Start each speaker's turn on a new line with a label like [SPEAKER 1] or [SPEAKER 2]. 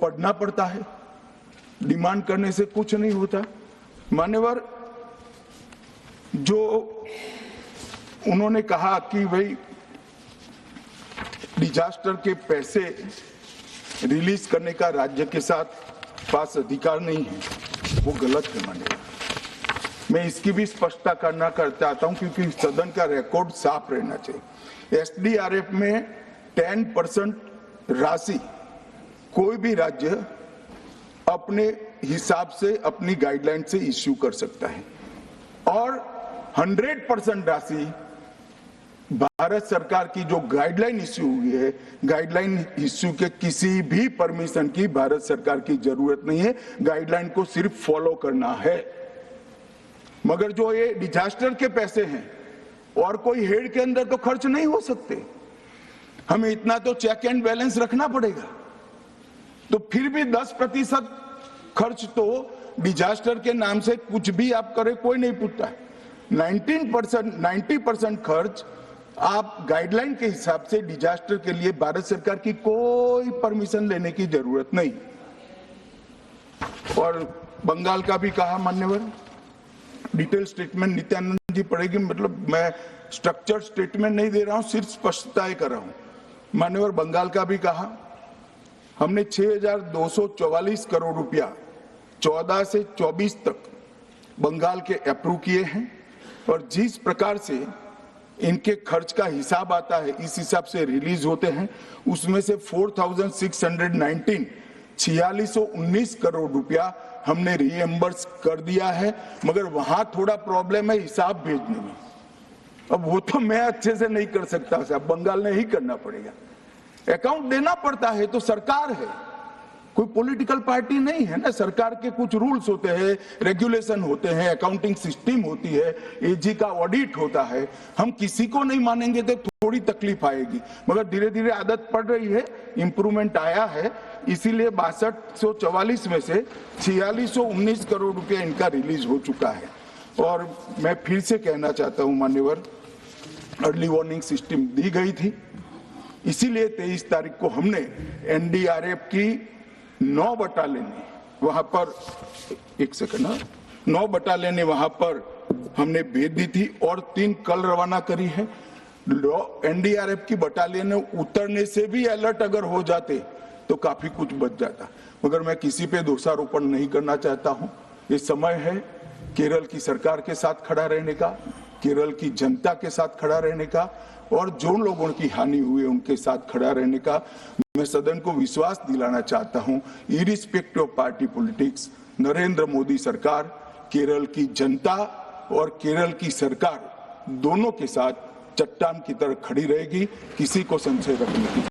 [SPEAKER 1] बढ़ना पड़ता है, डिमांड करने से कुछ नहीं होता। मान्यवर, जो उन्होंने कहा कि भाई डिजास्टर के पैसे रिलीज करने का राज्य के साथ पास अधिकार नहीं है, वो गलत है। मान्यवर, मैं इसकी भी स्पष्टता करना चाहता हूं क्योंकि सदन का रिकॉर्ड साफ रहना चाहिए। एसडीआरएफ में 10% राशि कोई भी राज्य अपने हिसाब से अपनी गाइडलाइन से इश्यू कर सकता है और 100% राशि भारत सरकार की जो गाइडलाइन इश्यू हुई है, गाइडलाइन इश्यू के किसी भी परमिशन की भारत सरकार की जरूरत नहीं है, गाइडलाइन को सिर्फ फॉलो करना है। मगर जो ये डिजास्टर के पैसे हैं और कोई हेड के अंदर तो खर्च नहीं हो सकते, हमें इतना तो चेक एंड बैलेंस रखना पड़ेगा। तो फिर भी 10% खर्च तो डिजास्टर के नाम से कुछ भी आप करें कोई नहीं पूछता है। 90% खर्च आप गाइडलाइन के हिसाब से डिजास्टर के लिए भारत सरकार की कोई परमिशन लेने की जरूरत नहीं। और बंगाल का भी कहा मान्यवर, डिटेल स्टेटमेंट नित्यानंद जी पढ़ेगी, मतलब मैं स्ट्रक्चर्ड स्टेटमेंट नहीं दे रहा हूं, सिर्फ स्पष्टताएं कर रहा हूं। मान्यवर, बंगाल का भी कहा, हमने 6,244 करोड़ रुपया 14 से 24 तक बंगाल के अप्रूव किए हैं और जिस प्रकार से इनके खर्च का हिसाब आता है इस हिसाब से रिलीज होते हैं, उसमें से 4,619 4619 करोड़ रुपया हमने रीएम्बर्स कर दिया है। मगर वहां थोड़ा प्रॉब्लम है हिसाब भेजने में। अब वो तो मैं अच्छे से नहीं कर सकता साहब, बंगाल ने ही करना पड़ेगा। अकाउंट देना पड़ता है तो सरकार है, कोई पॉलिटिकल पार्टी नहीं है ना। सरकार के कुछ रूल्स होते हैं, रेगुलेशन होते हैं, अकाउंटिंग सिस्टम होती है, एजी का ऑडिट होता है। हम किसी को नहीं मानेंगे तो थोड़ी तकलीफ आएगी, मगर धीरे धीरे आदत पड़ रही है, इंप्रूवमेंट आया है। इसीलिए 6244 में से 4619 करोड़ रुपया इनका रिलीज हो चुका है। और मैं फिर से कहना चाहता हूं मान्यवर, अर्ली वार्निंग सिस्टम दी गई थी, इसीलिए 23 तारीख को हमने एनडीआरएफ की 9 बटालियन वहां पर 9 बटालियन वहां पर हमने भेज दी थी और 3 कल रवाना करी है। एनडीआरएफ की बटालियन उतरने से भी अलर्ट अगर हो जाते तो काफी कुछ बच जाता, मगर मैं किसी पे दोषारोपण नहीं करना चाहता हूं। ये समय है केरल की सरकार के साथ खड़ा रहने का, केरल की जनता के साथ खड़ा रहने का और जो लोगों की हानि हुई है उनके साथ खड़ा रहने का। मैं सदन को विश्वास दिलाना चाहता हूं, irrespective of party politics, Narendra Modi सरकार केरल की जनता और केरल की सरकार दोनों के साथ चट्टान की तरह खड़ी रहेगी, किसी को संशय रखने की